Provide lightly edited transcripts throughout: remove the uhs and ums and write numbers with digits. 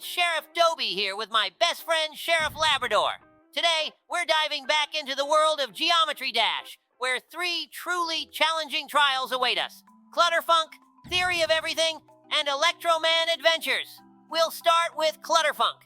Sheriff Dobie here with my best friend, Sheriff Labrador. Today, we're diving back into the world of Geometry Dash, where three truly challenging trials await us. Clutterfunk, Theory of Everything, and Electro-Man Adventures. We'll start with Clutterfunk.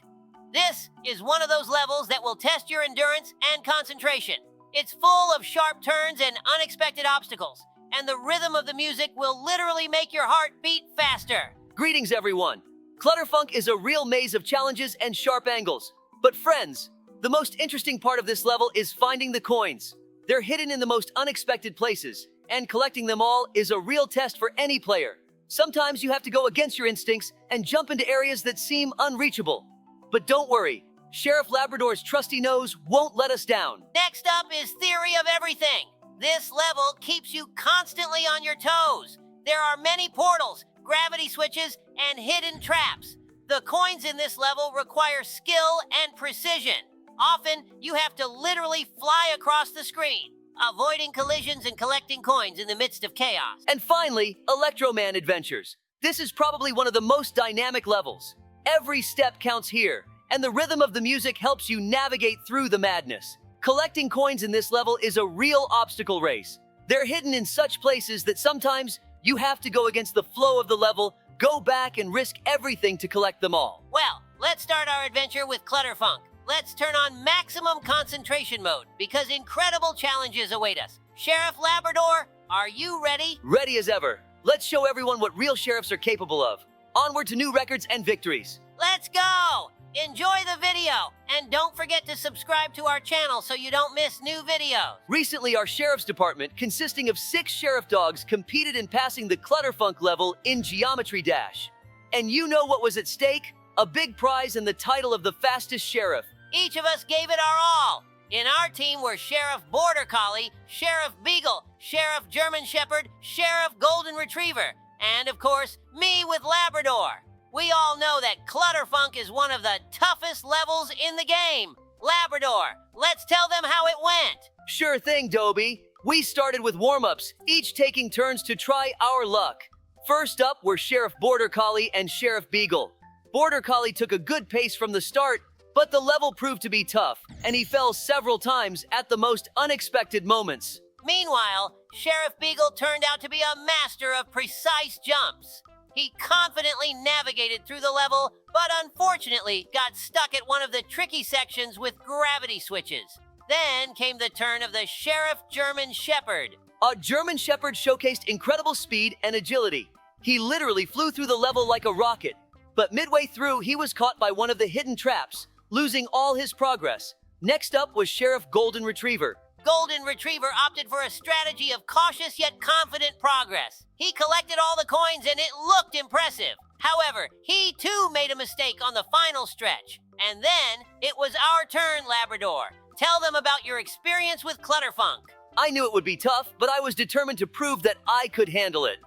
This is one of those levels that will test your endurance and concentration. It's full of sharp turns and unexpected obstacles, and the rhythm of the music will literally make your heart beat faster. Greetings, everyone. Clutterfunk is a real maze of challenges and sharp angles. But friends, the most interesting part of this level is finding the coins. They're hidden in the most unexpected places, and collecting them all is a real test for any player. Sometimes you have to go against your instincts and jump into areas that seem unreachable. But don't worry, Sheriff Labrador's trusty nose won't let us down. Next up is Theory of Everything. This level keeps you constantly on your toes. There are many portals, gravity switches, and hidden traps. The coins in this level require skill and precision. Often, you have to literally fly across the screen, avoiding collisions and collecting coins in the midst of chaos. And finally, Electro-Man Adventures. This is probably one of the most dynamic levels. Every step counts here, and the rhythm of the music helps you navigate through the madness. Collecting coins in this level is a real obstacle race. They're hidden in such places that sometimes you have to go against the flow of the level, go back and risk everything to collect them all. Well, let's start our adventure with Clutterfunk. Let's turn on maximum concentration mode, because incredible challenges await us. Sheriff Labrador, are you ready? Ready as ever. Let's show everyone what real sheriffs are capable of. Onward to new records and victories. Let's go! Enjoy the video, and don't forget to subscribe to our channel so you don't miss new videos. Recently, our sheriff's department, consisting of 6 sheriff dogs, competed in passing the Clutterfunk level in Geometry Dash. And you know what was at stake? A big prize and the title of the fastest sheriff. Each of us gave it our all. In our team were Sheriff Border Collie, Sheriff Beagle, Sheriff German Shepherd, Sheriff Golden Retriever, and of course, me with Labrador. We all know that Clutterfunk is one of the toughest levels in the game. Labrador, let's tell them how it went. Sure thing, Dobie. We started with warm-ups, each taking turns to try our luck. First up were Sheriff Border Collie and Sheriff Beagle. Border Collie took a good pace from the start, but the level proved to be tough, and he fell several times at the most unexpected moments. Meanwhile, Sheriff Beagle turned out to be a master of precise jumps. He confidently navigated through the level, but unfortunately got stuck at one of the tricky sections with gravity switches. Then came the turn of the Sheriff German Shepherd. A German Shepherd showcased incredible speed and agility. He literally flew through the level like a rocket, but midway through he was caught by one of the hidden traps, losing all his progress. Next up was Sheriff Golden Retriever. Golden Retriever opted for a strategy of cautious yet confident progress. He collected all the coins and it looked impressive. However, he too made a mistake on the final stretch. And then, it was our turn, Labrador. Tell them about your experience with Clutterfunk. I knew it would be tough, but I was determined to prove that I could handle it.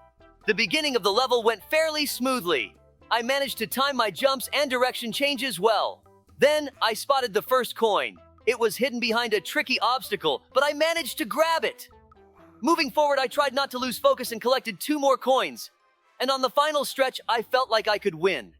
The beginning of the level went fairly smoothly. I managed to time my jumps and direction changes well. Then, I spotted the first coin. It was hidden behind a tricky obstacle, but I managed to grab it. Moving forward, I tried not to lose focus and collected 2 more coins. And on the final stretch, I felt like I could win.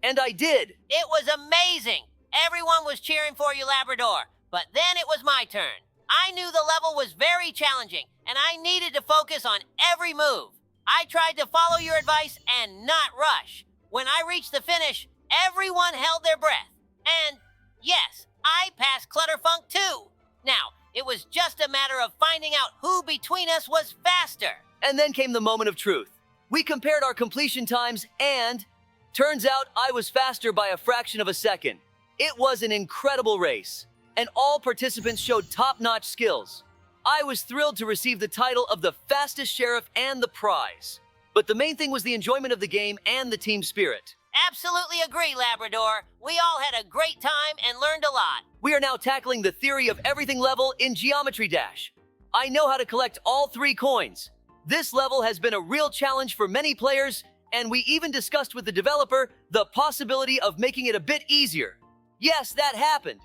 And I did. It was amazing. Everyone was cheering for you, Labrador. But then it was my turn. I knew the level was very challenging, and I needed to focus on every move. I tried to follow your advice and not rush. When I reached the finish, everyone held their breath. And yes, I passed Clutterfunk too. Now, it was just a matter of finding out who between us was faster. And then came the moment of truth. We compared our completion times and turns out I was faster by a fraction of a second. It was an incredible race, and all participants showed top-notch skills. I was thrilled to receive the title of the fastest sheriff and the prize. But the main thing was the enjoyment of the game and the team spirit. Absolutely agree, Labrador. We all had a great time and learned a lot. We are now tackling the Theory of Everything level in Geometry Dash. I know how to collect all 3 coins. This level has been a real challenge for many players, and we even discussed with the developer the possibility of making it a bit easier. Yes, that happened.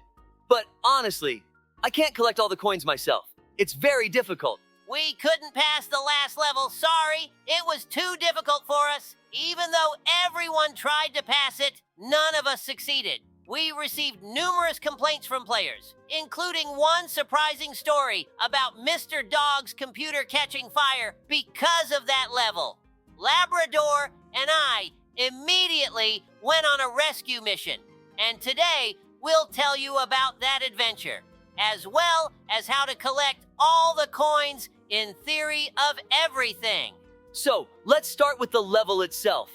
But honestly, I can't collect all the coins myself. It's very difficult. We couldn't pass the last level, sorry. It was too difficult for us. Even though everyone tried to pass it, none of us succeeded. We received numerous complaints from players, including one surprising story about Mr. Dog's computer catching fire because of that level. Labrador and I immediately went on a rescue mission, and today we'll tell you about that adventure, as well as how to collect all the coins in Theory of Everything. So, let's start with the level itself.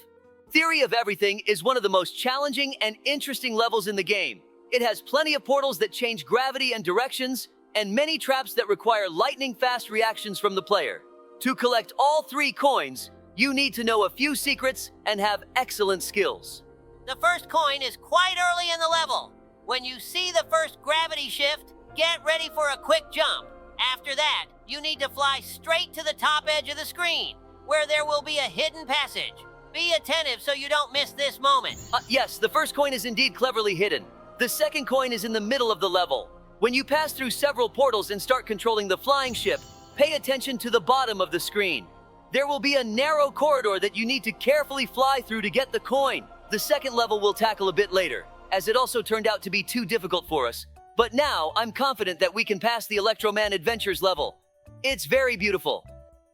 Theory of Everything is one of the most challenging and interesting levels in the game. It has plenty of portals that change gravity and directions, and many traps that require lightning-fast reactions from the player. To collect all 3 coins, you need to know a few secrets and have excellent skills. The first coin is quite early in the level. When you see the first gravity shift, get ready for a quick jump. After that, you need to fly straight to the top edge of the screen, where there will be a hidden passage. Be attentive so you don't miss this moment. Yes, the first coin is indeed cleverly hidden. The second coin is in the middle of the level. When you pass through several portals and start controlling the flying ship, pay attention to the bottom of the screen. There will be a narrow corridor that you need to carefully fly through to get the coin. The second level we'll tackle a bit later, as it also turned out to be too difficult for us. But now, I'm confident that we can pass the Electroman Adventures level. It's very beautiful.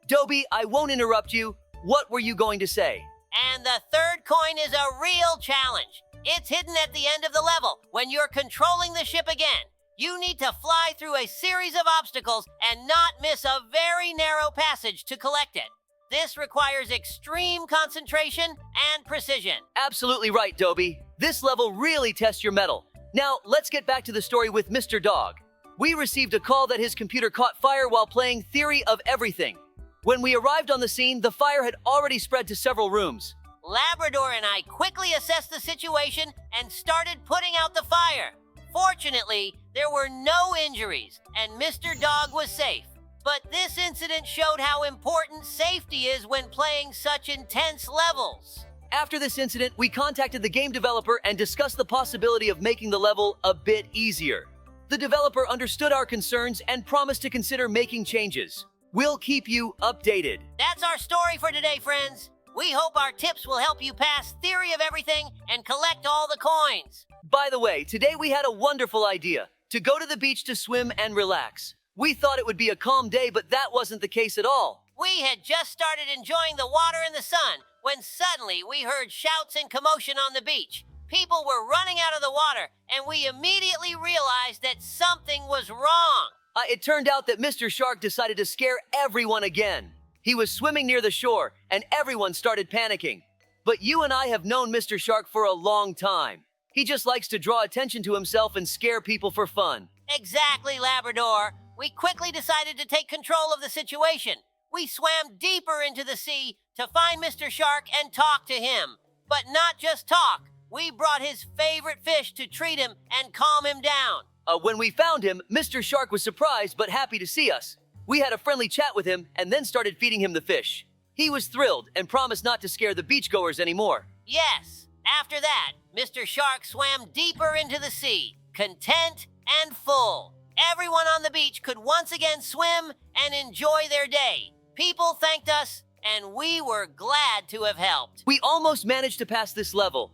Dobie, I won't interrupt you. What were you going to say? And the third coin is a real challenge. It's hidden at the end of the level. When you're controlling the ship again, you need to fly through a series of obstacles and not miss a very narrow passage to collect it. This requires extreme concentration and precision. Absolutely right, Dobie. This level really tests your mettle. Now, let's get back to the story with Mr. Dog. We received a call that his computer caught fire while playing Theory of Everything. When we arrived on the scene, the fire had already spread to several rooms. Labrador and I quickly assessed the situation and started putting out the fire. Fortunately, there were no injuries, and Mr. Dog was safe. But this incident showed how important safety is when playing such intense levels. After this incident, we contacted the game developer and discussed the possibility of making the level a bit easier. The developer understood our concerns and promised to consider making changes. We'll keep you updated. That's our story for today, friends. We hope our tips will help you pass Theory of Everything and collect all the coins. By the way, today we had a wonderful idea, to go to the beach to swim and relax. We thought it would be a calm day, but that wasn't the case at all. We had just started enjoying the water and the sun when suddenly we heard shouts and commotion on the beach. People were running out of the water, and we immediately realized that something was wrong. It turned out that Mr. Shark decided to scare everyone again. He was swimming near the shore, and everyone started panicking. But you and I have known Mr. Shark for a long time. He just likes to draw attention to himself and scare people for fun. Exactly, Labrador. We quickly decided to take control of the situation. We swam deeper into the sea to find Mr. Shark and talk to him. But not just talk. We brought his favorite fish to treat him and calm him down. When we found him, Mr. Shark was surprised but happy to see us. We had a friendly chat with him and then started feeding him the fish. He was thrilled and promised not to scare the beachgoers anymore. Yes. After that, Mr. Shark swam deeper into the sea, content and full. Everyone on the beach could once again swim and enjoy their day. People thanked us, and we were glad to have helped. We almost managed to pass this level.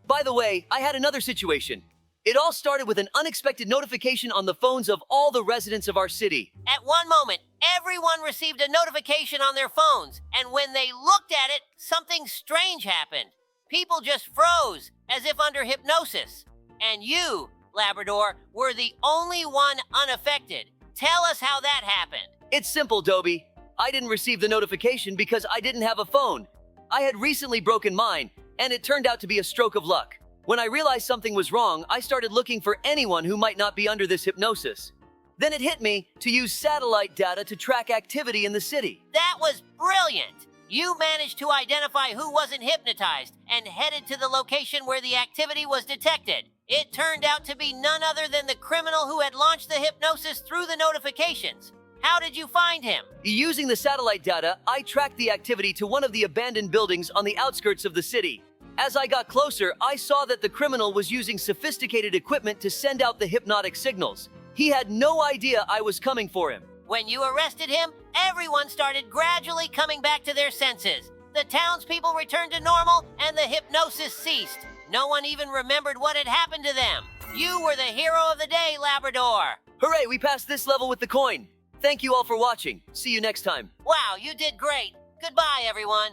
By the way, I had another situation. It all started with an unexpected notification on the phones of all the residents of our city. At one moment, everyone received a notification on their phones, and when they looked at it, something strange happened. People just froze, as if under hypnosis. And you, Labrador, were the only one unaffected. Tell us how that happened. It's simple, Dobie. I didn't receive the notification because I didn't have a phone. I had recently broken mine, and it turned out to be a stroke of luck. When I realized something was wrong, I started looking for anyone who might not be under this hypnosis. Then it hit me to use satellite data to track activity in the city. That was brilliant! You managed to identify who wasn't hypnotized and headed to the location where the activity was detected. It turned out to be none other than the criminal who had launched the hypnosis through the notifications. How did you find him? Using the satellite data, I tracked the activity to one of the abandoned buildings on the outskirts of the city. As I got closer, I saw that the criminal was using sophisticated equipment to send out the hypnotic signals. He had no idea I was coming for him. When you arrested him, everyone started gradually coming back to their senses. The townspeople returned to normal, and the hypnosis ceased. No one even remembered what had happened to them. You were the hero of the day, Labrador. Hooray, we passed this level with the coin. Thank you all for watching. See you next time. Wow, you did great. Goodbye, everyone.